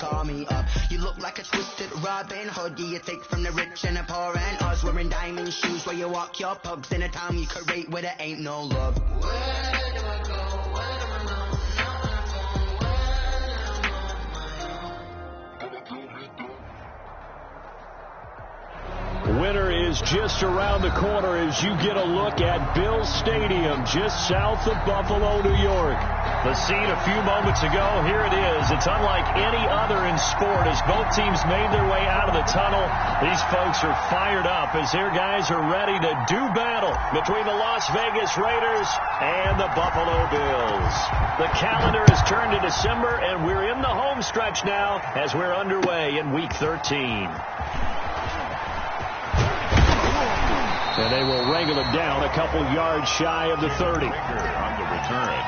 call me up. You look like a twisted Robin Hood. You take from the rich and the poor and us. Wearing diamond shoes where you walk your pugs. In a town you create where there ain't no love. Where do I go? Where do I go? Winter is just around the corner as you get a look at Bills Stadium just south of Buffalo, New York. The scene a few moments ago, here it is. It's unlike any other in sport as both teams made their way out of the tunnel. These folks are fired up as their guys are ready to do battle between the Las Vegas Raiders and the Buffalo Bills. The calendar has turned to December, and we're in the home stretch now as we're underway in Week 13. And they will wrangle it down a couple yards shy of the 30. On the return,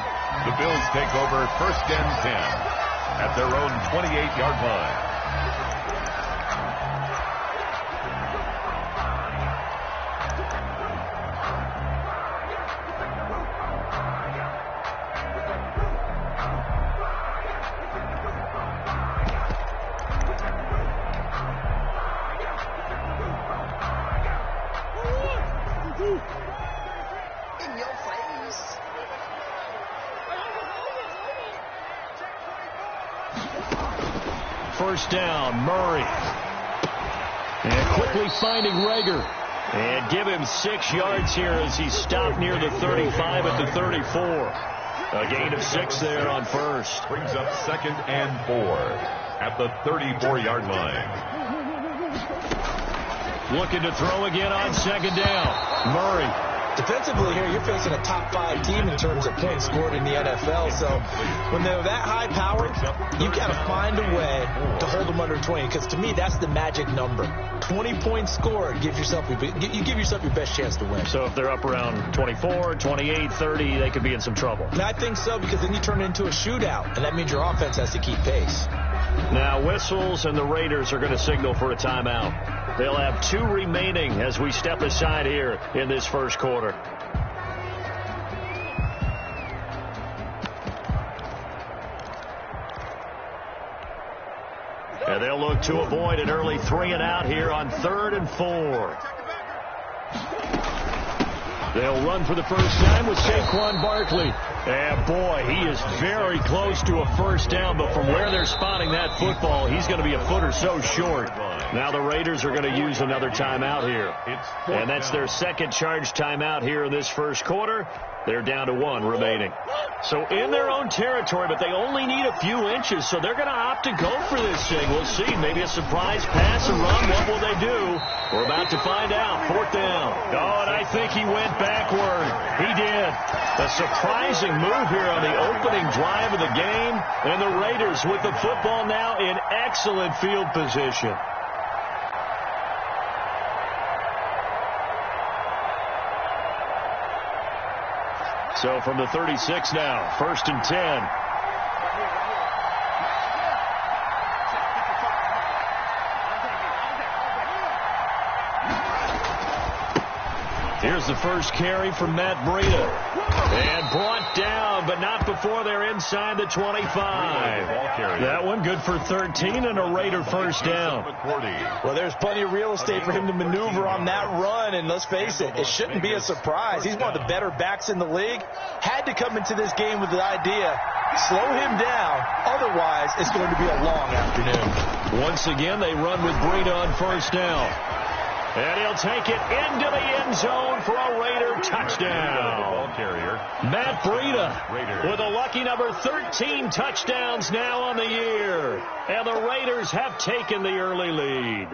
the Bills take over 1st and 10 at their own 28-yard line. In your face. First down, Murray. And quickly finding Rager. And give him 6 yards here as he stopped near the 35 at the 34. A gain of 6 there on first. Brings up 2nd and 4 at the 34-yard line. Looking to throw again on 2nd down. Murray. Defensively here, you're facing a top 5 team in terms of points scored in the NFL. So when they're that high powered, you got to find a way to hold them under 20. Because to me, that's the magic number. 20 points scored, you give yourself your best chance to win. So if they're up around 24, 28, 30, they could be in some trouble. And I think so, because then you turn it into a shootout, and that means your offense has to keep pace. Now whistles, and the Raiders are going to signal for a timeout. They'll have 2 remaining as we step aside here in this first quarter. And they'll look to avoid an early 3 and out here on 3rd and 4. They'll run for the first time with Saquon Barkley. And boy, he is very close to a first down, but from where they're spotting that football, he's going to be a foot or so short. Now the Raiders are going to use another timeout here. And that's their second charge timeout here in this first quarter. They're down to 1 remaining. So in their own territory, but they only need a few inches, so they're going to opt to go for this thing. We'll see. Maybe a surprise pass, a run. What will they do? We're about to find out. 4th down. Oh, and I think he went backward. He did. A surprising move here on the opening drive of the game. And the Raiders with the football now in excellent field position. So from the 36 now, 1st and 10. Here's the first carry from Matt Breida. And brought down, but not before they're inside the 25. That one good for 13 and a Raider first down. Well, there's plenty of real estate for him to maneuver on that run, and let's face it, it shouldn't be a surprise. He's one of the better backs in the league. Had to come into this game with the idea, slow him down, otherwise it's going to be a long afternoon. Once again, they run with Breida on first down. And he'll take it into the end zone for a Raider touchdown. Matt Breida with a lucky number 13 touchdowns now on the year. And the Raiders have taken the early lead.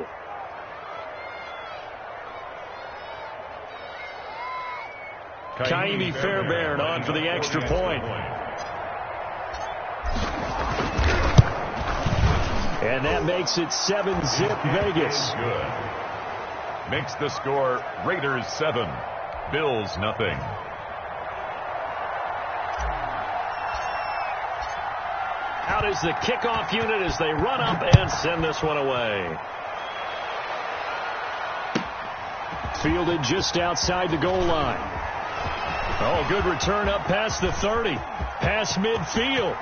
Kaimi Fairbairn on for the extra point. And that makes it 7-zip Vegas. Good. Makes the score Raiders 7, Bills nothing. Out is the kickoff unit as they run up and send this one away. Fielded just outside the goal line. Oh, good return up past the 30. Past midfield.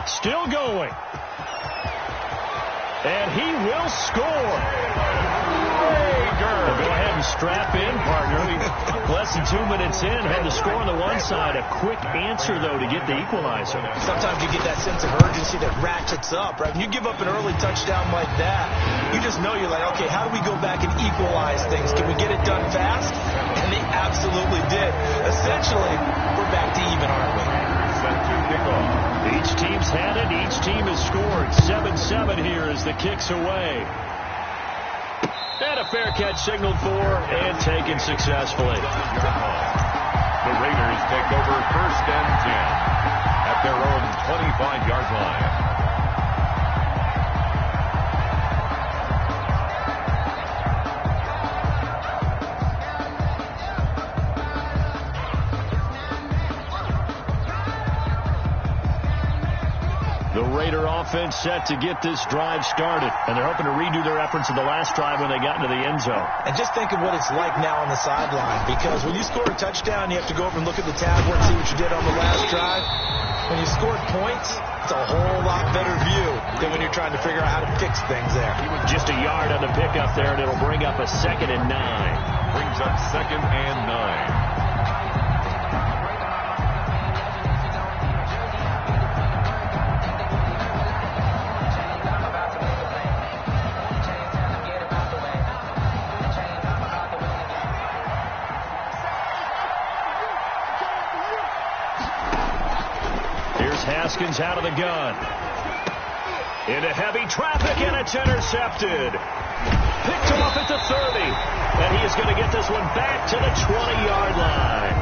Still going. And he will score. Well, go ahead and strap in, partner. Less than 2 minutes in, had the score on the one side. A quick answer, though, to get the equalizer. Sometimes you get that sense of urgency that ratchets up, right? When you give up an early touchdown like that, you just know you're like, okay, how do we go back and equalize things? Can we get it done fast? And they absolutely did. Essentially, we're back to even, aren't we? Each team's had it. Each team has scored. 7-7 here as the kick's away. And a fair catch signaled for and taken successfully. The Raiders take over 1st and 10 at their own 25-yard line. The Raider offense set to get this drive started, and they're hoping to redo their efforts in the last drive when they got into the end zone. And just think of what it's like now on the sideline, because when you score a touchdown, you have to go over and look at the tablet and see what you did on the last drive. When you scored points, it's a whole lot better view than when you're trying to figure out how to fix things there. Just a yard on the pickup there, and it'll bring up a 2nd and 9. Brings up 2nd and 9. Haskins out of the gun. Into heavy traffic, and it's intercepted. Picked off at the 30. And he is going to get this one back to the 20-yard line.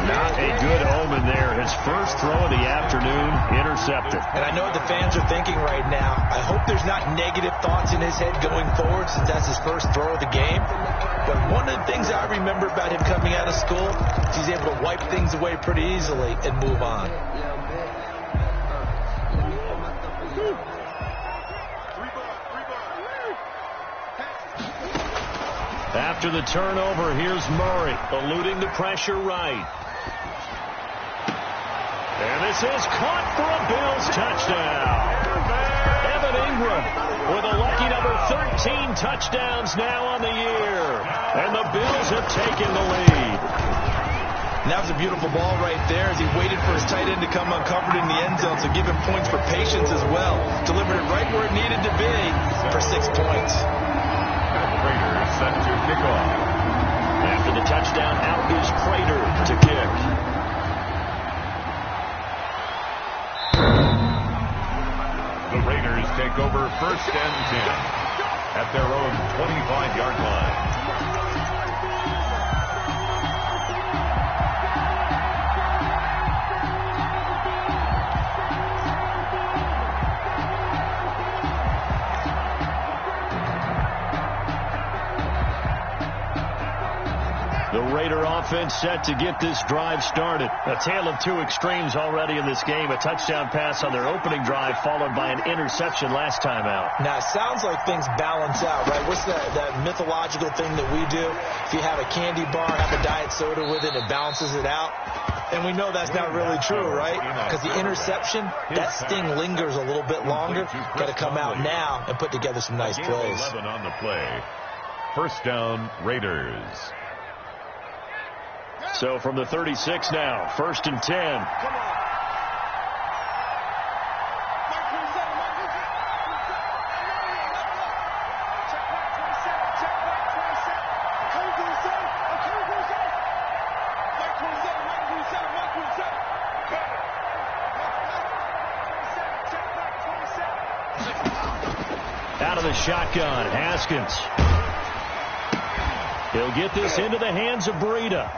Not a good omen there. His first throw of the afternoon, intercepted. And I know what the fans are thinking right now. I hope there's not negative thoughts in his head going forward, since that's his first throw of the game. But one of the things I remember about him coming out of school is he's able to wipe things away pretty easily and move on. After the turnover, here's Murray, eluding the pressure right. And this is caught for a Bills touchdown. Evan Ingram with a lucky number 13 touchdowns now on the year. And the Bills have taken the lead. And that was a beautiful ball right there as he waited for his tight end to come uncovered in the end zone, so give him points for patience as well. Delivered it right where it needed to be for 6 points. Prater set to kick off. After the touchdown, out is Prater to kick. The Raiders take over 1st and 10 at their own 25-yard line. The Raider offense set to get this drive started. A tale of two extremes already in this game. A touchdown pass on their opening drive followed by an interception last time out. Now, it sounds like things balance out, right? What's that mythological thing that we do? If you have a candy bar, have a diet soda with it, it balances it out. And we know that's not really true, right? Because the interception, that sting lingers a little bit longer. Got to come out now and put together some nice plays. 11 on the play. 1st down, Raiders. So from the 36 now, 1st and 10. Out of the shotgun, Haskins. He'll get this into the hands of Breida.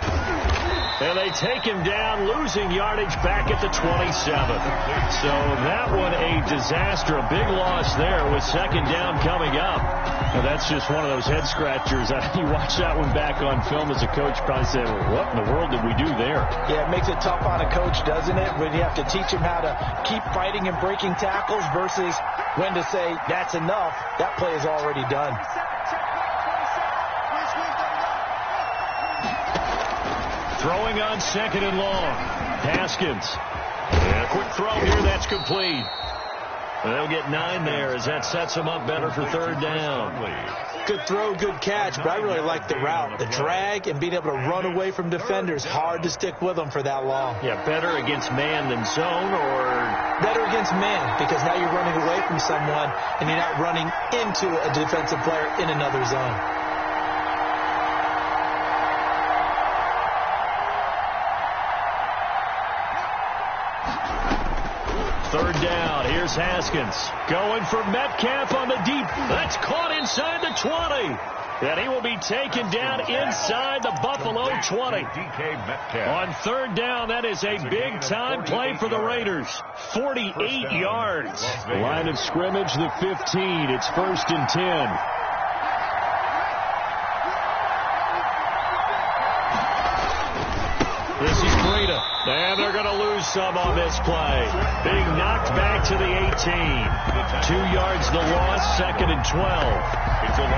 And they take him down, losing yardage back at the 27. So that one a disaster, a big loss there with 2nd down coming up. Now that's just one of those head scratchers. You watch that one back on film as a coach, probably say, well, what in the world did we do there? Yeah, it makes it tough on a coach, doesn't it? When you have to teach him how to keep fighting and breaking tackles versus when to say, that's enough. That play is already done. Throwing on 2nd and long. Haskins. And a quick throw here, that's complete. They'll get 9 there as that sets them up better for third down. Good throw, good catch, but I really like the route. The drag and being able to run away from defenders, hard to stick with them for that long. Yeah, better against man than zone, or? Better against man, because now you're running away from someone and you're not running into a defensive player in another zone. Third down. Here's Haskins. Going for Metcalf on the deep. That's caught inside the 20. And he will be taken down inside the Buffalo 20. On third down, that is a big-time play for the Raiders. 48 yards. Line of scrimmage, the 15. It's 1st and 10. This is Breida. And they're going to lose some on this play. Being knocked back to the 18. 2 yards the loss, 2nd and 12.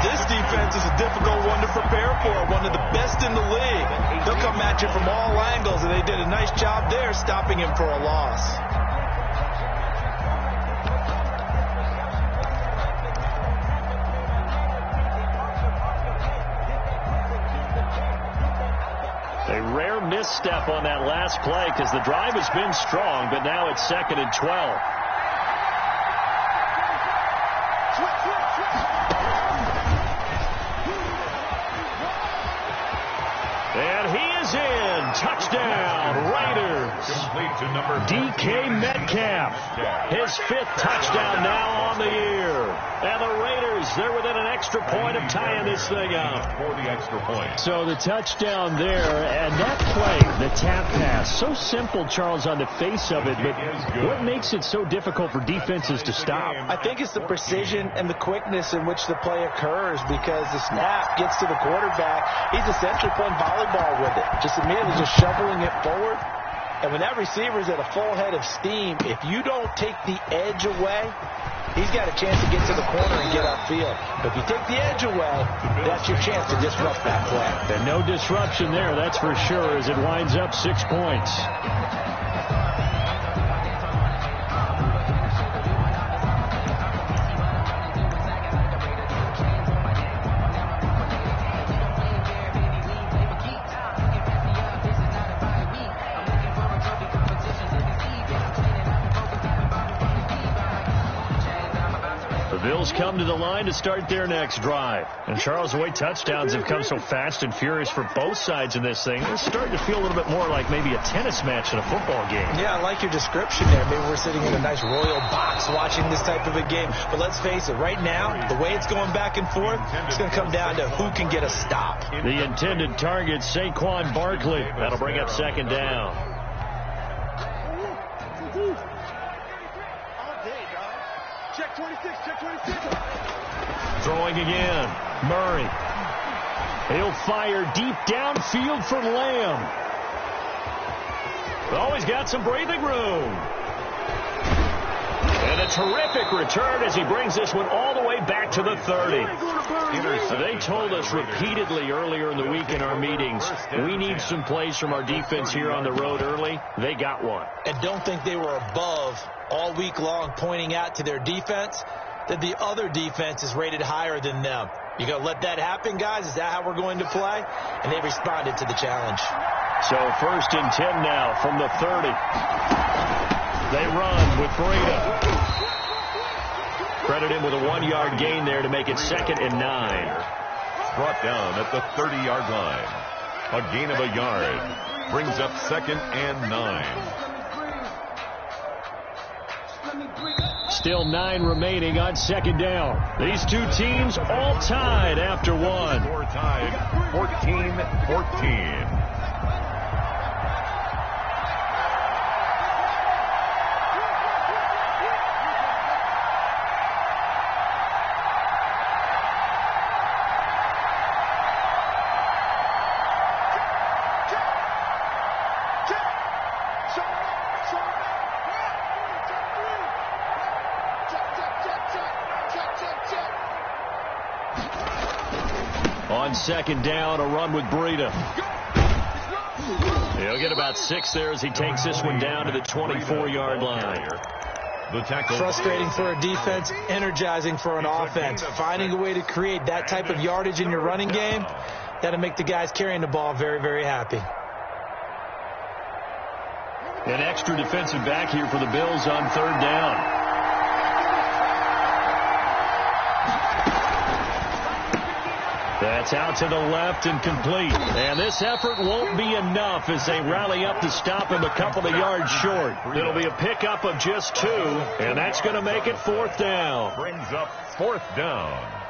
This defense is a difficult one to prepare for, one of the best in the league. They'll come at you from all angles, and they did a nice job there stopping him for a loss. A rare misstep on that last play because the drive has been strong, but now it's 2nd and 12. And he is in. Touchdown, Raiders. DK Metcalf. His 5th touchdown now on the year. And the Raiders, they're within an extra point of tying this thing up. For the extra point. So the touchdown there, and that play, the tap pass, so simple, Charles, on the face of it, but what makes it so difficult for defenses to stop? I think it's the precision and the quickness in which the play occurs, because the snap gets to the quarterback. He's essentially playing volleyball with it, just immediately just shoveling it forward. And when that receiver's at a full head of steam, if you don't take the edge away, he's got a chance to get to the corner and get upfield. But if you take the edge away, that's your chance to disrupt that play. And no disruption there, that's for sure, as it winds up 6 points. Bills come to the line to start their next drive. And Charles, the way touchdowns have come so fast and furious for both sides in this thing, it's starting to feel a little bit more like maybe a tennis match in a football game. Yeah, I like your description there. Maybe we're sitting in a nice royal box watching this type of a game. But let's face it, right now, the way it's going back and forth, it's going to come down to who can get a stop. The intended target, Saquon Barkley. That'll bring up 2nd down. Check 26, check 26. Throwing again. Murray. He'll fire deep downfield for Lamb. Oh, he's got some breathing room. And a terrific return as he brings this one all the way back to the 30. They told us repeatedly earlier in the week in our meetings, we need some plays from our defense here on the road early. They got one. And don't think they were above all week long pointing out to their defense that the other defense is rated higher than them. You going to let that happen, guys? Is that how we're going to play? And they responded to the challenge. So 1st and 10 now from the 30. They run with Breida. Credit him with a 1-yard gain there to make it 2nd and 9. Brought down at the 30-yard line. A gain of a yard. Brings up 2nd and 9. Still 9 remaining on 2nd down. These two teams all tied after one. Score tied 14-14. On 2nd down, a run with Breida. He'll get about 6 there as he takes this one down to the 24-yard line. The tackle. Frustrating for a defense, energizing for an offense. Finding a way to create that type of yardage in your running game, got to make the guys carrying the ball very, very happy. An extra defensive back here for the Bills on third down. That's out to the left and complete. And this effort won't be enough as they rally up to stop him a couple of yards short. It'll be a pickup of just 2, and that's going to make it fourth down. Brings up fourth down.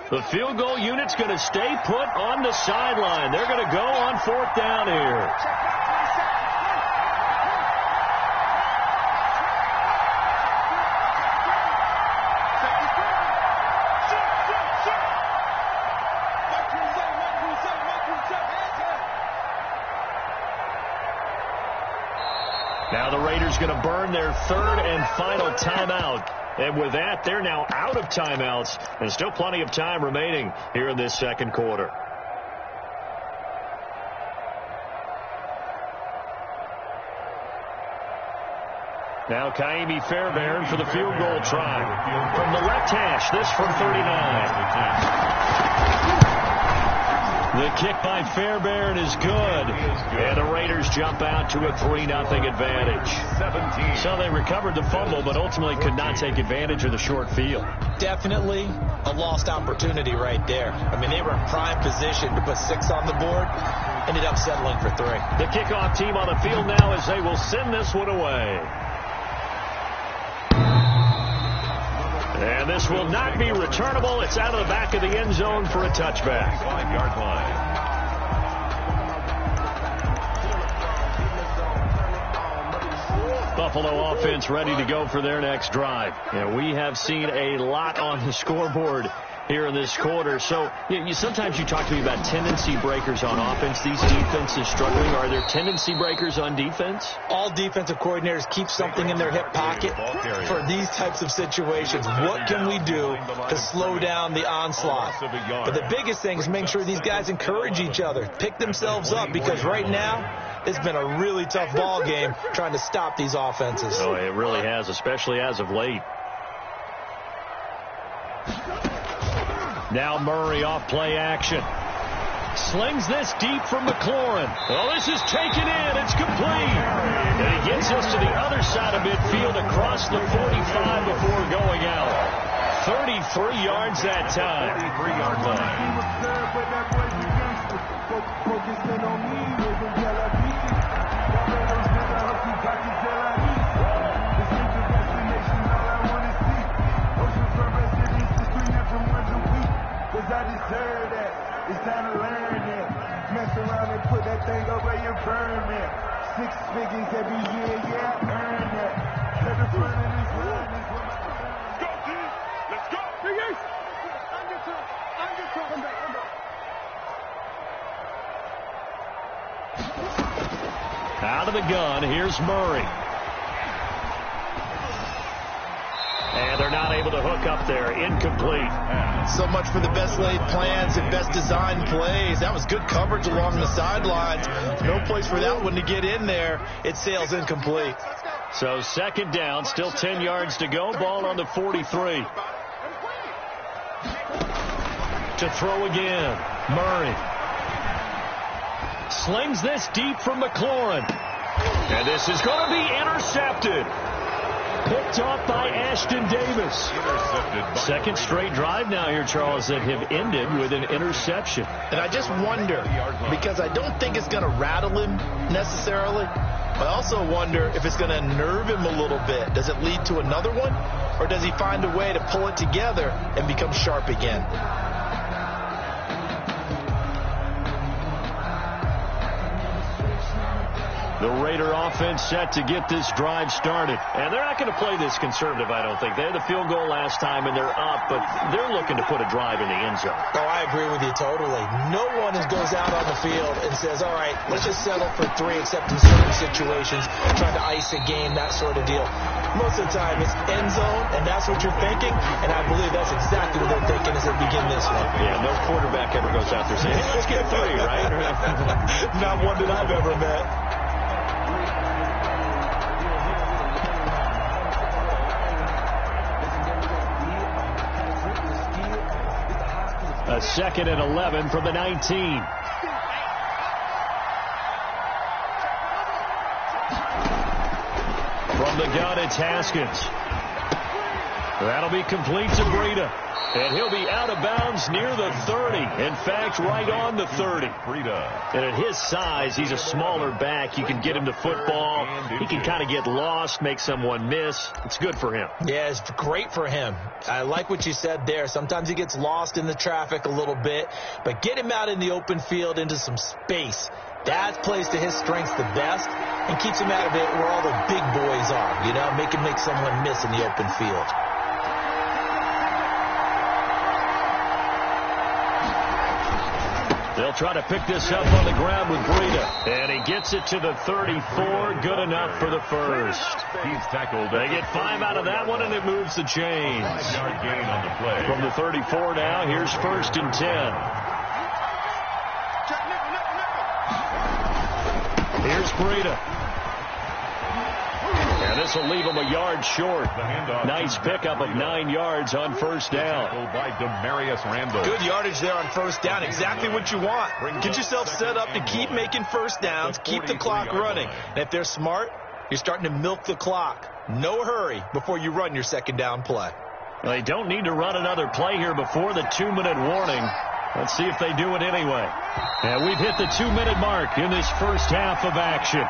The field goal unit's going to stay put on the sideline. They're going to go on fourth down here. Now the Raiders going to burn their third and final timeout. And with that, they're now out of timeouts. And still plenty of time remaining here in this second quarter. Now Kaimi Fairbairn for the field goal try. From the left hash, this from 39. The kick by Fairbairn is good. And the Raiders jump out to a 3-0 advantage. So they recovered the fumble, but ultimately could not take advantage of the short field. Definitely a lost opportunity right there. I mean, they were in prime position to put 6 on the board. Ended up settling for 3. The kickoff team on the field now as they will send this one away. And this will not be returnable. It's out of the back of the end zone for a touchback. 5-yard line. Buffalo offense ready to go for their next drive. And we have seen a lot on the scoreboard here in this quarter. So sometimes you talk to me about tendency breakers on offense. These defenses struggling. Are there tendency breakers on defense? All defensive coordinators keep something in their hip pocket for these types of situations. What can we do to slow down the onslaught? But the biggest thing is making sure these guys encourage each other, pick themselves up, because right now it's been a really tough ball game trying to stop these offenses. Oh, it really has, especially as of late. Now Murray off play action. Slings this deep from McLaurin. Oh, this is taken in. It's complete. And he gets us to the other side of midfield across the 45 before going out. 33 yards that time. 33-yard line. I deserve that. It's time to learn that. Mess around and put that thing over your burn that. 6 figures every year, yeah, earn that. Let the front of this line is what my... Let's go, G. Let's go. Figures. Out of the gun, here's Murray. And they're not able to hook up there. Incomplete. So much for the best laid plans and best designed plays. That was good coverage along the sidelines. No place for that one to get in there. It sails incomplete. So second down, still 10 yards to go. Ball on the 43. To throw again. Murray. Slings this deep from McLaurin. And this is going to be intercepted. Picked off by Ashton Davis. Second straight drive now here, Charles, that have ended with an interception. And I just wonder, because I don't think it's going to rattle him necessarily, but I also wonder if it's going to nerve him a little bit. Does it lead to another one? Or does he find a way to pull it together and become sharp again? The Raider offense set to get this drive started. And they're not going to play this conservative, I don't think. They had the field goal last time, and they're up, but they're looking to put a drive in the end zone. Oh, I agree with you totally. No one goes out on the field and says, all right, let's just settle for 3, except in certain situations, trying to ice a game, that sort of deal. Most of the time, it's end zone, and that's what you're thinking, and I believe that's exactly what they're thinking as they begin this one. Yeah, no quarterback ever goes out there saying, hey, let's get 3, right? Not one that I've ever met. A 2nd and 11 from the 19. From the gun, it's Haskins. That'll be complete to Breida. And he'll be out of bounds near the 30. In fact, right on the 30. And at his size, he's a smaller back. You can get him to football. He can kind of get lost, make someone miss. It's good for him. Yeah, it's great for him. I like what you said there. Sometimes he gets lost in the traffic a little bit. But get him out in the open field into some space. That plays to his strengths the best and keeps him out of it where all the big boys are. You know, make him make someone miss in the open field. They'll try to pick this up on the ground with Breida. And he gets it to the 34. Good enough for the first. He's tackled. They get 5 out of that one, and it moves the chains. 5-yard gain on the play. From the 34 now, here's 1st and 10. Here's Breida. And this will leave him a yard short. Nice pickup of 9 yards on 1st down. By Demarius Randall. Good yardage there on 1st down. Exactly what you want. Get yourself set up to keep making 1st downs, keep the clock running. And if they're smart, you're starting to milk the clock. No hurry before you run your 2nd down play. Well, they don't need to run another play here before the 2-minute warning. Let's see if they do it anyway. And we've hit the 2-minute mark in this first half of action.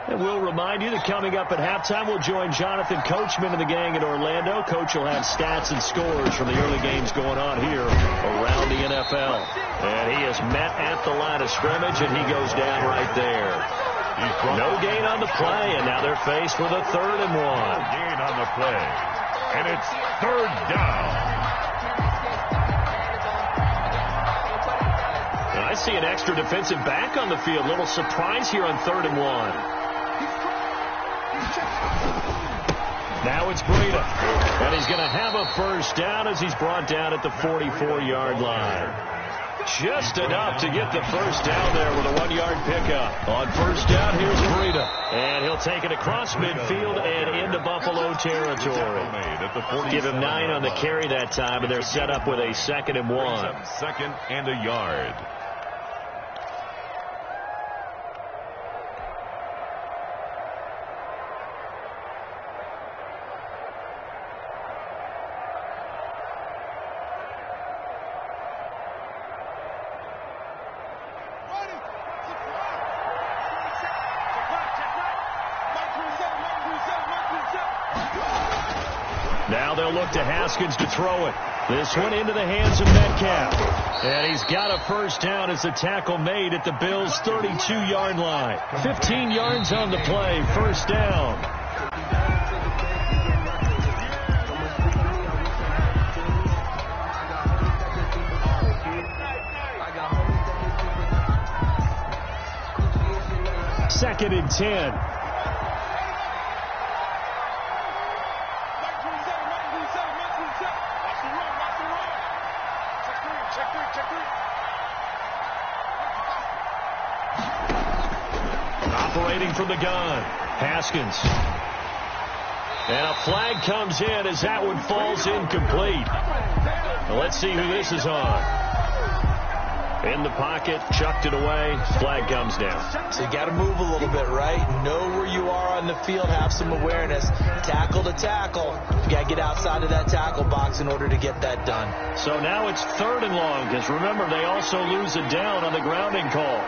And we'll remind you that coming up at halftime, we'll join Jonathan Coachman and the gang in Orlando. Coach will have stats and scores from the early games going on here around the NFL. And he is met at the line of scrimmage, and he goes down right there. No gain on the play, and now they're faced with a 3rd and 1. Gain on the play. And it's 3rd down. And I see an extra defensive back on the field. Little surprise here on 3rd and 1. Now it's Breida. And he's going to have a 1st down as he's brought down at the 44-yard line. Just enough to get the 1st down there with a 1-yard pickup. On 1st down, here's Breida. And he'll take it across midfield and into Buffalo territory. Give him 9 on the carry that time, and they're set up with a 2nd and 1. 2nd and a yard. Now they'll look to Haskins to throw it. This one into the hands of Metcalf. And he's got a 1st down as the tackle made at the Bills' 32-yard line. 15 yards on the play, 1st down. Second and 10. Operating from the gun, Haskins. And a flag comes in as that one falls incomplete. Well, let's see who this is on. In the pocket, chucked it away, flag comes down. So you got to move a little bit, right? Know where you are on the field, have some awareness. Tackle to tackle. You got to get outside of that tackle box in order to get that done. So now it's 3rd and long, because remember, they also lose a down on the grounding call.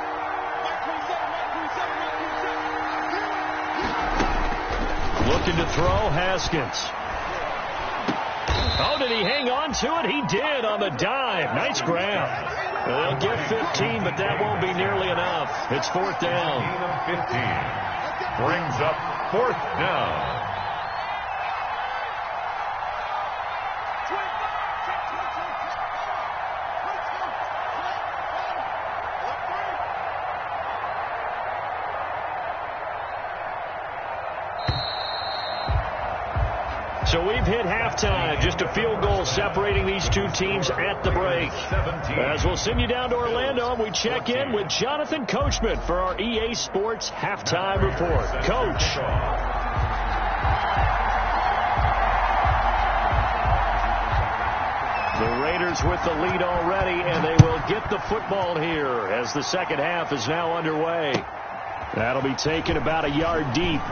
Looking to throw, Haskins. Oh, did he hang on to it? He did on the dive. Nice grab. They'll get 15, but that won't be nearly enough. It's 4th down. 15 brings up 4th down. So we've hit halftime. Just a field goal separating these two teams at the break. As we'll send you down to Orlando, we check in with Jonathan Coachman for our EA Sports Halftime Report. Coach. The Raiders with the lead already, and they will get the football here as the second half is now underway. That'll be taken about a yard deep.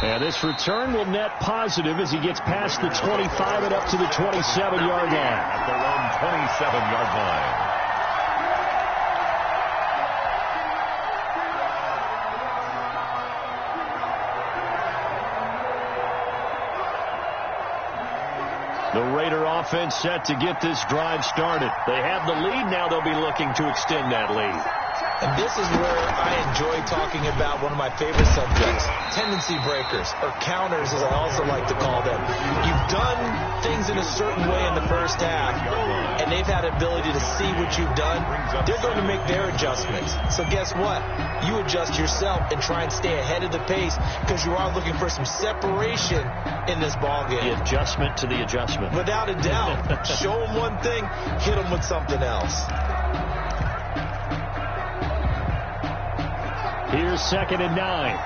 And this return will net positive as he gets past the 25 and up to the 27-yard line. At their own 27-yard line. The Raider offense set to get this drive started. They have the lead. Now they'll be looking to extend that lead. And this is where I enjoy talking about one of my favorite subjects, tendency breakers, or counters as I also like to call them. You've done things in a certain way in the first half, and they've had ability to see what you've done. They're going to make their adjustments. So guess what? You adjust yourself and try and stay ahead of the pace because you are looking for some separation in this ballgame. The adjustment to the adjustment. Without a doubt. Show them one thing, hit them with something else. Here's 2nd and 9.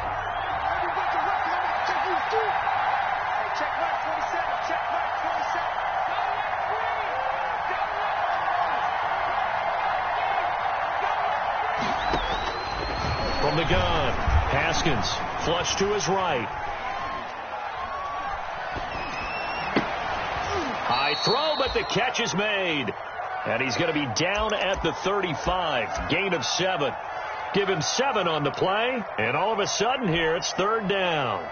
From the gun, Haskins flush to his right. High throw, but the catch is made. And he's going to be down at the 35. Gain of 7. Give him 7 on the play, and all of a sudden here it's 3rd down.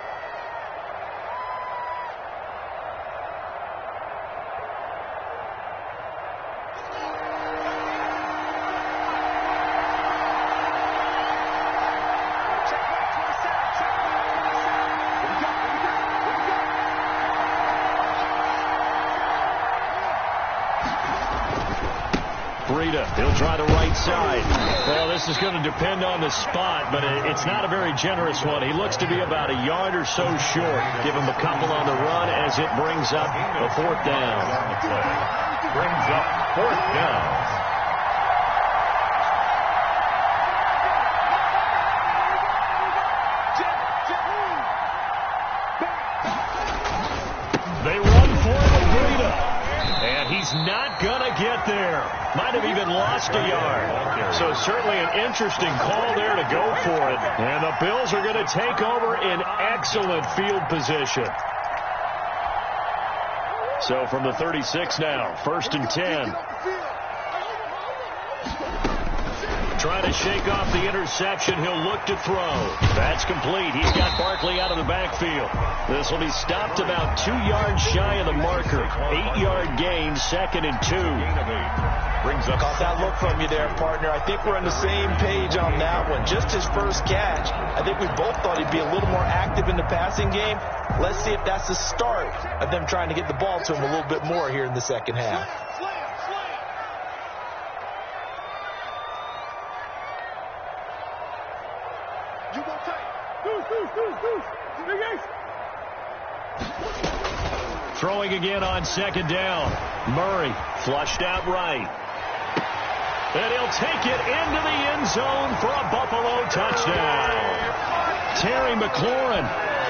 He'll try the right side. Well, this is going to depend on the spot, but it's not a very generous one. He looks to be about a yard or so short. Give him a couple on the run as it brings up a 4th down. Brings up 4th down. They run for it with Breida. And he's not going to get there. Might have even lost a yard. So certainly an interesting call there to go for it. And the Bills are going to take over in excellent field position. So from the 36 now, 1st and 10. Trying to shake off the interception. He'll look to throw. That's complete. He's got Barkley out of the backfield. This will be stopped about 2 yards shy of the marker. 8-yard gain, 2nd and 2. Brings up. Caught that look from you there, partner. I think we're on the same page on that one. Just his first catch. I think we both thought he'd be a little more active in the passing game. Let's see if that's the start of them trying to get the ball to him a little bit more here in the second half. Throwing again on 2nd down. Murray flushed out right. And he'll take it into the end zone for a Buffalo touchdown. Terry McLaurin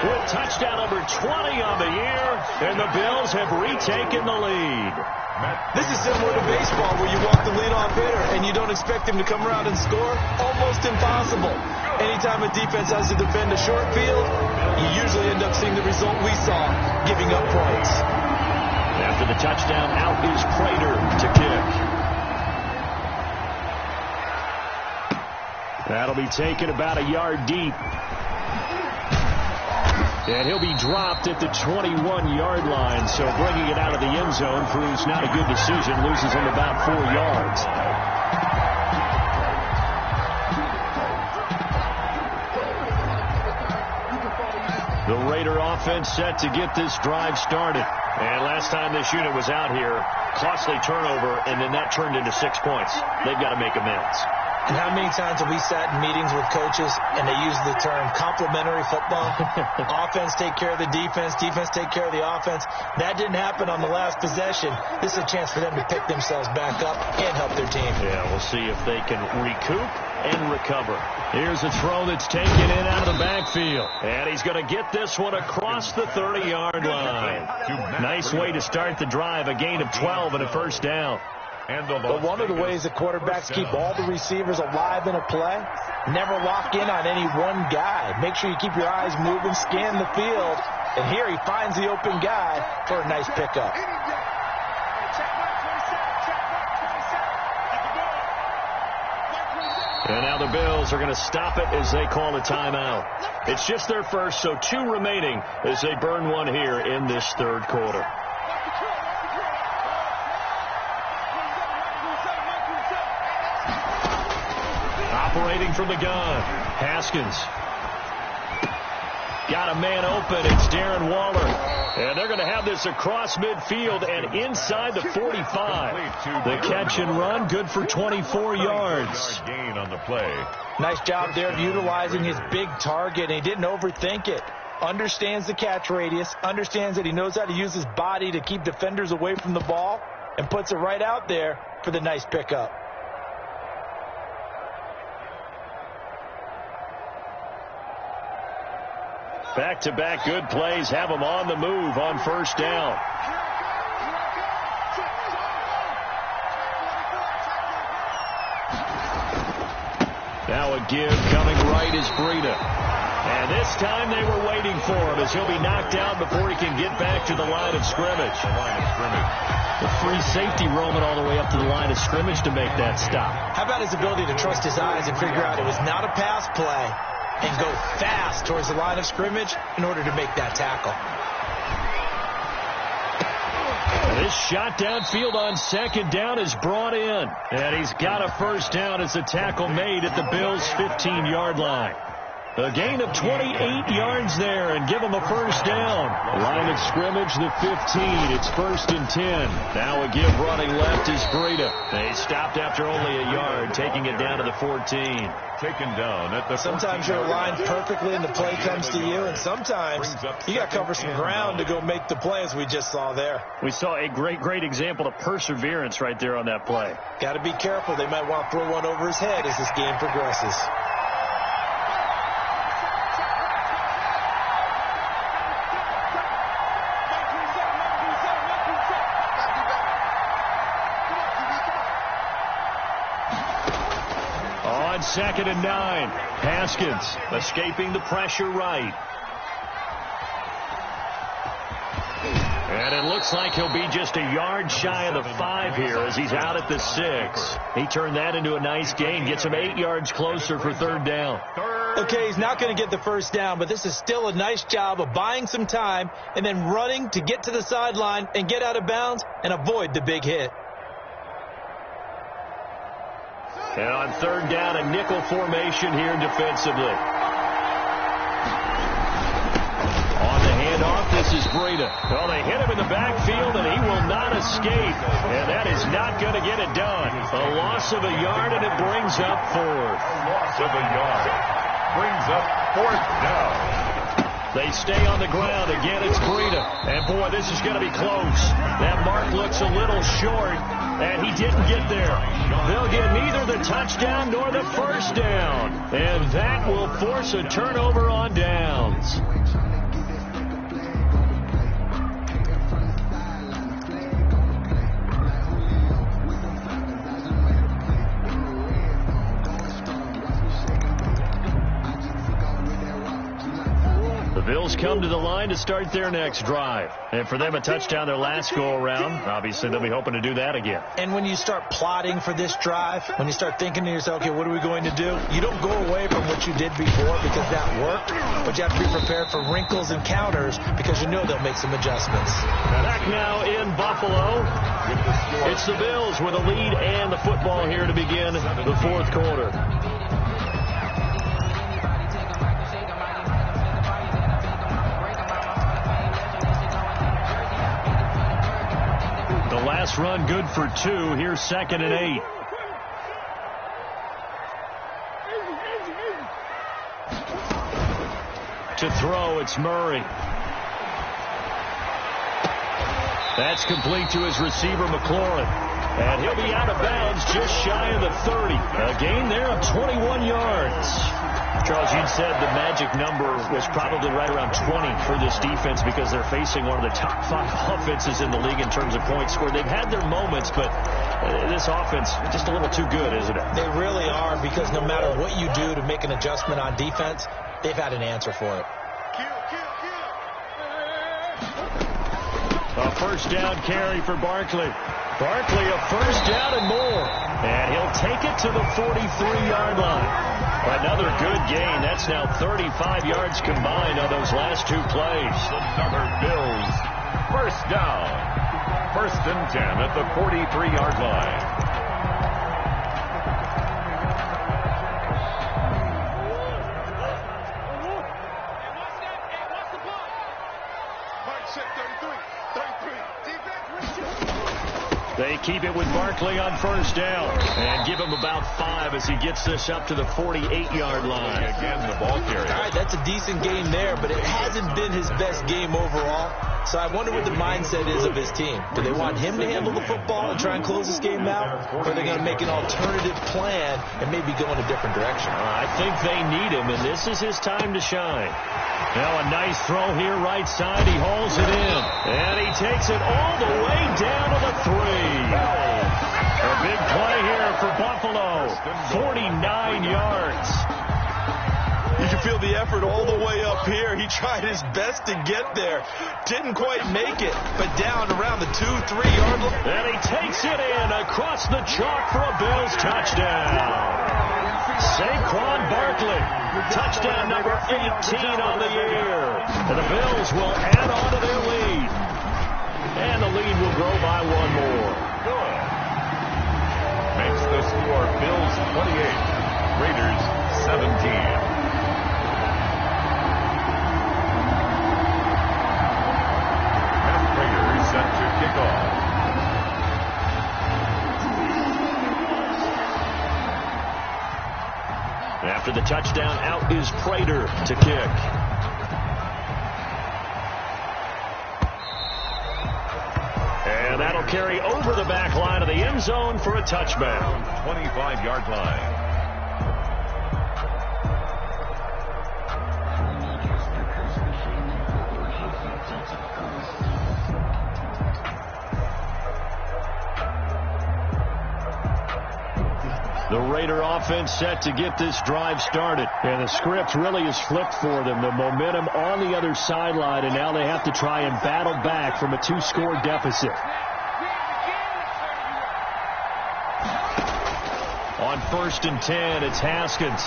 with touchdown number 20 on the year, and the Bills have retaken the lead. This is similar to baseball where you walk the leadoff hitter and you don't expect him to come around and score. Almost impossible. Anytime a defense has to defend a short field, you usually end up seeing the result we saw, giving up points. After the touchdown, out is Prater to kick. That'll be taken about a yard deep. And he'll be dropped at the 21-yard line, so bringing it out of the end zone proves not a good decision. Loses him about 4 yards. The Raider offense set to get this drive started. And last time this unit was out here, costly turnover, and then that turned into 6 points. They've got to make amends. And how many times have we sat in meetings with coaches and they use the term complementary football? Offense take care of the defense, defense take care of the offense. That didn't happen on the last possession. This is a chance for them to pick themselves back up and help their team. Yeah, we'll see if they can recoup and recover. Here's a throw that's taken in out of the backfield. And he's going to get this one across the 30-yard line. Nice way to start the drive, a gain of 12 and a first down. But one of the ways that quarterbacks keep all the receivers alive in a play, never lock in on any one guy. Make sure you keep your eyes moving, scan the field, and here he finds the open guy for a nice pickup. And now the Bills are going to stop it as they call a timeout. It's just their first, so 2 remaining as they burn one here in this third quarter. Operating from the gun, Haskins. Got a man open. It's Darren Waller. And they're going to have this across midfield and inside the 45. The catch and run, good for 24 yards. Gain on the play. Nice job there of utilizing his big target, and he didn't overthink it. Understands the catch radius, understands that he knows how to use his body to keep defenders away from the ball, and puts it right out there for the nice pickup. Back-to-back good plays have them on the move on first down. Now a give coming right is Breida. And this time they were waiting for him as he'll be knocked out before he can get back to the line of scrimmage. The free safety roaming all the way up to the line of scrimmage to make that stop. How about his ability to trust his eyes and figure out it was not a pass play and go fast towards the line of scrimmage in order to make that tackle. This shot downfield on second down is brought in. And he's got a first down as the tackle made at the Bills' 15-yard line. A gain of 28 yards there and give him a first down. Line of scrimmage, the 15. It's 1st and 10. Now a give running left is Breida. They stopped after only a yard, taking it down to the 14. Taken down at the. Sometimes you're aligned perfectly and the play comes to you, and sometimes you got to cover some ground to go make the play, as we just saw there. We saw a great example of perseverance right there on that play. Got to be careful. They might want to throw one over his head as this game progresses. On 2nd and 9, Haskins escaping the pressure right. And it looks like he'll be just a yard shy of the 5 here as he's out at the 6. He turned that into a nice gain, gets him 8 yards closer for 3rd down. Okay, he's not going to get the first down, but this is still a nice job of buying some time and then running to get to the sideline and get out of bounds and avoid the big hit. And on 3rd down, a nickel formation here defensively. On the handoff, this is Breida. Well, they hit him in the backfield, and he will not escape. And that is not going to get it done. A loss of a yard, and it brings up 4th. Loss of a yard. Brings up 4th down. They stay on the ground. Again, it's Breida. And, boy, this is going to be close. That mark looks a little short, and he didn't get there. They'll get neither the touchdown nor the first down. And that will force a turnover on downs. come to the line to start their next drive. And for them, a touchdown their last go-around. Obviously, they'll be hoping to do that again. And when you start plotting for this drive, when you start thinking to yourself, okay, what are we going to do? You don't go away from what you did before because that worked, but you have to be prepared for wrinkles and counters because you know they'll make some adjustments. Back now in Buffalo. It's the Bills with a lead and the football here to begin the fourth quarter. The last run good for 2. Here's 2nd and 8. To throw, it's Murray. That's complete to his receiver, McLaurin. And he'll be out of bounds just shy of the 30. A gain there of 21 yards. Charles, you said the magic number was probably right around 20 for this defense because they're facing one of the top 5 offenses in the league in terms of points scored. They've had their moments, but this offense just a little too good, isn't it? They really are, because no matter what you do to make an adjustment on defense, they've had an answer for it. A first down carry for Barkley. Barkley, a first down and more. And he'll take it to the 43-yard line. Another good gain. That's now 35 yards combined on those last 2 plays. Another Bills first down. 1st and 10 at the 43-yard line. They keep it with Barkley on first down and give him about 5 as he gets this up to the 48-yard line. Again, the ball carrier. All right, that's a decent game there, but it hasn't been his best game overall. So I wonder what the mindset is of his team. Do they want him to handle the football and try and close this game out? Or are they going to make an alternative plan and maybe go in a different direction? I think they need him, and this is his time to shine. Now a nice throw here right side. He hauls it in. And he takes it all the way down to the 3. A big play here for Buffalo. 49 yards. You can feel the effort all the way up here. He tried his best to get there. Didn't quite make it, but down around the 2-3-yard line. And he takes it in across the chalk for a Bills touchdown. Saquon Barkley, touchdown number 18 on the year. And the Bills will add on to their lead. And the lead will grow by 1 more. Good. Makes the score Bills 28, Raiders 17. Set to kick off. After the touchdown, out is Prater to kick. And that'll carry over the back line of the end zone for a touchdown. 25-yard line. The Raider offense set to get this drive started. And the script really is flipped for them. The momentum on the other sideline, and now they have to try and battle back from a 2-score deficit. On 1st and 10, it's Haskins.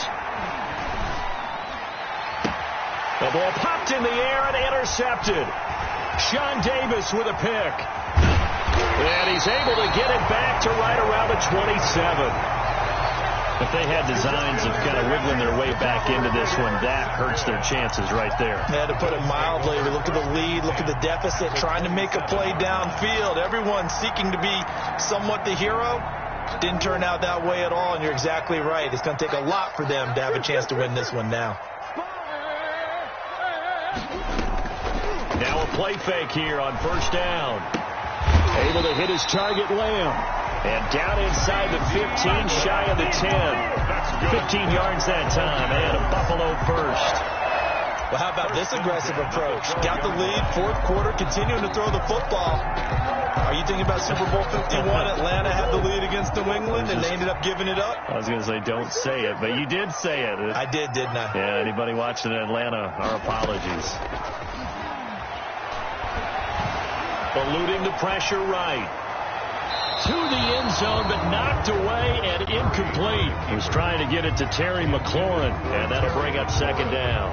The ball popped in the air and intercepted. Sean Davis with a pick. And he's able to get it back to right around the 27. If they had designs of kind of wiggling their way back into this one, that hurts their chances right there. Yeah, to put it mildly, look at the lead, look at the deficit, trying to make a play downfield. Everyone seeking to be somewhat the hero. Didn't turn out that way at all, and you're exactly right. It's going to take a lot for them to have a chance to win this one now. Now a play fake here on first down. Able to hit his target, Lamb. And down inside the 15, shy of the 10. 15 yards that time, and a Buffalo first. Well, how about this aggressive approach? Got the lead, 4th quarter, continuing to throw the football. Are you thinking about Super Bowl 51? Atlanta had the lead against New England, and they ended up giving it up? I was going to say, don't say it, but you did say it. I did, didn't I? Yeah, anybody watching in Atlanta, our apologies. Eluding the pressure right. To the end zone, but knocked away and incomplete. He was trying to get it to Terry McLaurin, and that'll bring up second down.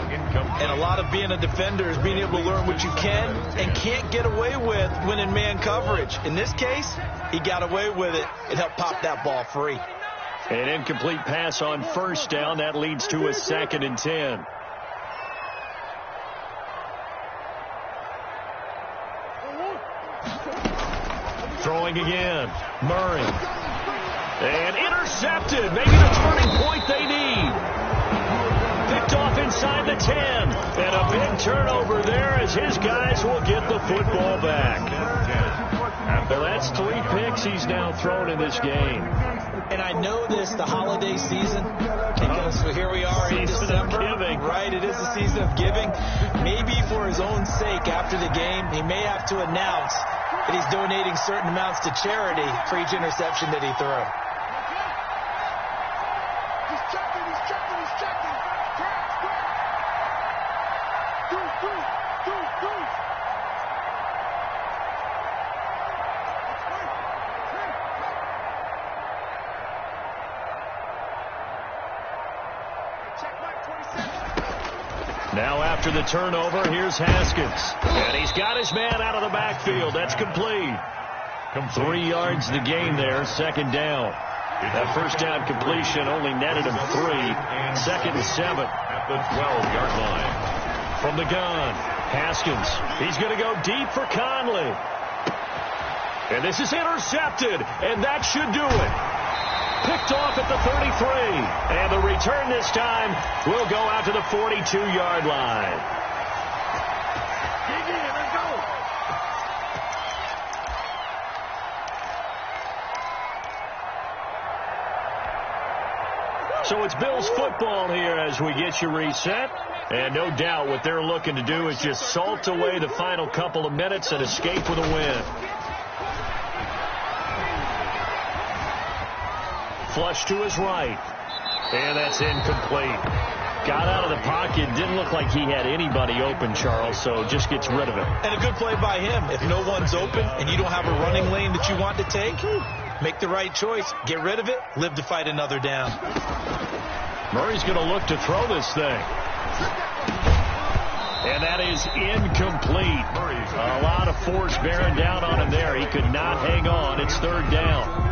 And a lot of being a defender is being able to learn what you can and can't get away with when in man coverage. In this case, he got away with it and helped pop that ball free. An incomplete pass on first down. That leads to a 2nd and 10. Throwing again. Murray. And intercepted. Maybe the turning point they need. Picked off inside the 10. And a big turnover there as his guys will get the football back. Well, that's 3 picks he's now thrown in this game. And I know this, the holiday season, because here we are in December. Right, it is the season of giving. Maybe for his own sake after the game, he may have to announce that he's donating certain amounts to charity for each interception that he threw. He's checking. Do. Now after the turnover, here's Haskins. And he's got his man out of the backfield. That's complete. 3 yards the gain there, second down. That first down completion only netted him 3. 2nd and 7. At the 12-yard line. From the gun, Haskins. He's going to go deep for Conley. And this is intercepted, and that should do it. Picked off at the 33. And the return this time will go out to the 42-yard line. Dig in, let's go. So it's Bills football here as we get you reset. And no doubt what they're looking to do is just salt away the final couple of minutes and escape with a win. Flush to his right. And that's incomplete. Got out of the pocket. Didn't look like he had anybody open, Charles, so just gets rid of it. And a good play by him. If no one's open and you don't have a running lane that you want to take, make the right choice. Get rid of it. Live to fight another down. Murray's going to look to throw this thing. And that is incomplete. A lot of force bearing down on him there. He could not hang on. It's third down.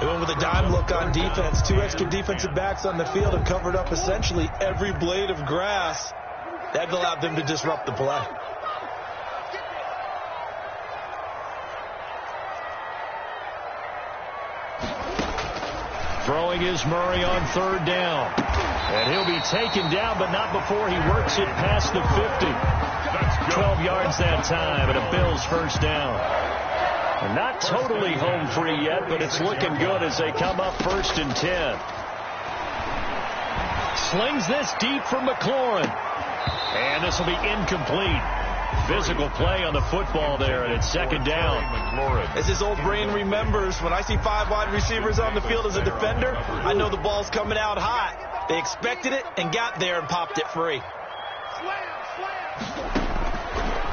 They went with a dime look on defense. 2 extra defensive backs on the field and covered up essentially every blade of grass. That allowed them to disrupt the play. Throwing is Murray on third down. And he'll be taken down, but not before he works it past the 50. 12 yards that time, and a Bills first down. They're not totally home free yet, but it's looking good as they come up 1st and 10. Slings this deep for McLaurin. And this will be incomplete. Physical play on the football there, and it's second down. As his old brain remembers, when I see 5 wide receivers on the field as a defender, I know the ball's coming out hot. They expected it and got there and popped it free.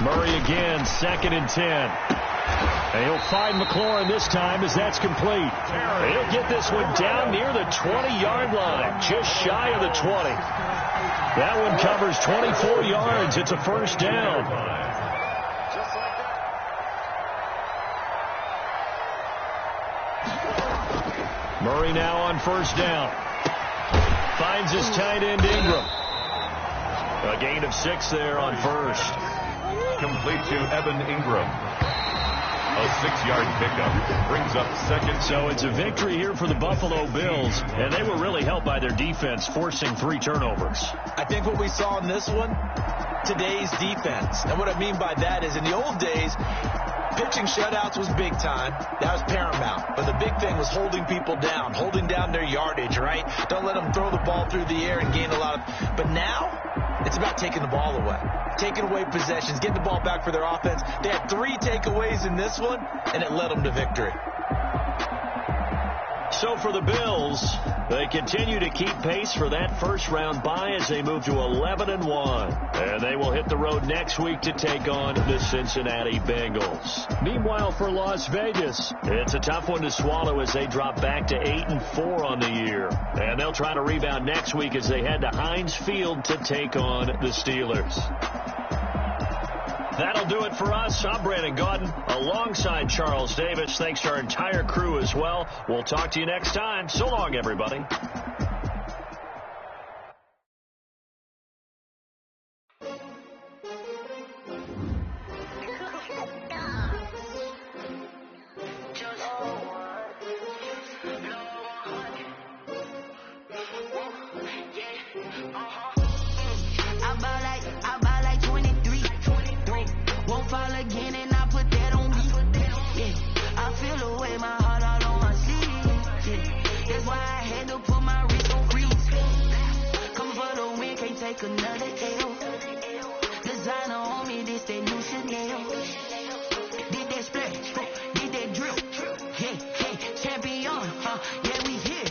Murray again, 2nd and 10. And he'll find McLaurin this time as that's complete. He'll get this one down near the 20-yard line, just shy of the 20. That one covers 24 yards. It's a first down. Murray now on first down. Finds his tight end Ingram. A gain of 6 there on first. Complete to Evan Ingram. A 6-yard pickup brings up second. So it's a victory here for the Buffalo Bills, and they were really helped by their defense, forcing 3 turnovers. I think what we saw in this one, today's defense. And what I mean by that is in the old days, pitching shutouts was big time. That was paramount. But the big thing was holding people down, holding down their yardage, right? Don't let them throw the ball through the air and gain a lot of... But now, it's about taking the ball away. Taking away possessions, getting the ball back for their offense. They had 3 takeaways in this one, and it led them to victory. So for the Bills, they continue to keep pace for that first-round bye as they move to 11-1. And they will hit the road next week to take on the Cincinnati Bengals. Meanwhile, for Las Vegas, it's a tough one to swallow as they drop back to 8-4 on the year. And they'll try to rebound next week as they head to Heinz Field to take on the Steelers. That'll do it for us. I'm Brandon Gaudin alongside Charles Davis. Thanks to our entire crew as well. We'll talk to you next time. So long, everybody. Another L. Designer on me, this that new Chanel. Did that splash, did that drill. Yeah, champion, yeah, we here.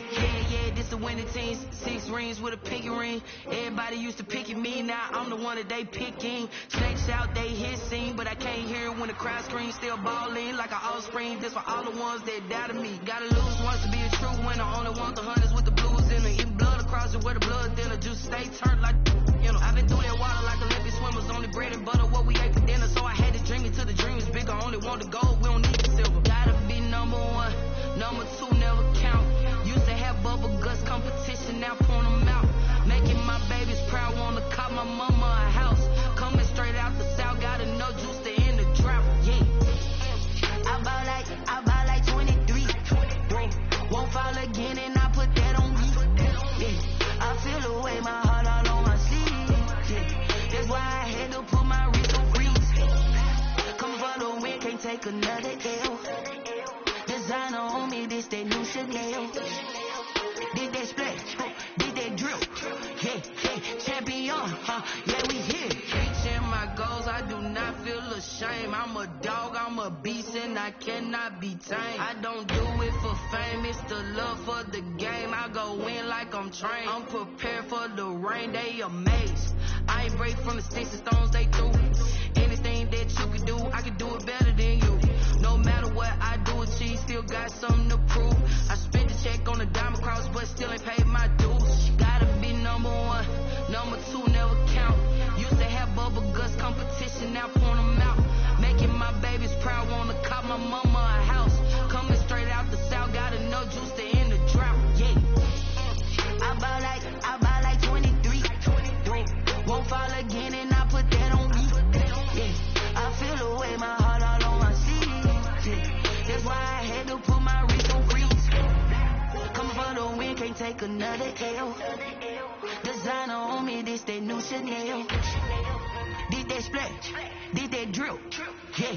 Yeah, this a winning team. 6 rings with a pinky ring. Everybody used to picking me, now I'm the one that they picking. Snakes out, they hit scene, but I can't hear it when the crowd screams. Still balling like an offspring. This for all the ones that doubted me. Gotta lose once to be a true winner. Only want the hunters with the blues in it. Even blood across it where the blood thinner. Juice stay turned like, you know. I've been through that water like Olympic swimmers. Only bread and butter, what we ate for dinner. So I had to dream it till the dream is bigger. Only want the gold, we don't need the silver. Gotta be number 1, number 2 never count. Used to have bubble guts competition, now point them out. Making my babies proud, wanna cop my mama a house. Coming straight out the south, gotta know juice to end the drought. Yeah, I buy like 23. Won't fall again, and I put that on me. Yeah, I feel the way, my heart all on my sleeve. Yeah, that's why I had to put my wrist on freeze. Come for the win, can't take another L. Designer on me, this that new Chanel. Did that splash, did that drill. Yeah, champion, yeah, we here. Reaching my goals, I do not feel ashamed. I'm a dog, I'm a beast, and I cannot be tamed. I don't do it for fame, it's the love for the game. I go in like I'm trained. I'm prepared for the rain, they amazed. I ain't break from the sticks and stones they threw. Anything that you can do, I can do it better than you. No matter what I do, achieve, still got something to prove. I spent the check on the diamond cross, but still ain't paid my dues. Gotta be number 1, number 2 never count. Used to have bubble guts competition, now point them out. Making my babies proud, wanna cop my mama a house. Coming straight out the south, gotta know juice to end the drought. Yeah, I buy like 23. Won't fall again, and I put that on me. Yeah, I feel the way, my heart all on my sleeve. Yeah, that's why I had to put my wrist on freeze. Coming for the win, can't take another L. Designer on me, this that new Chanel. Did that splash, did that drill. Yeah,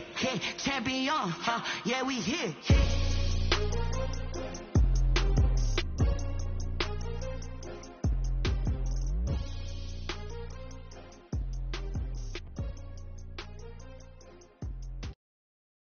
champion, yeah, we here.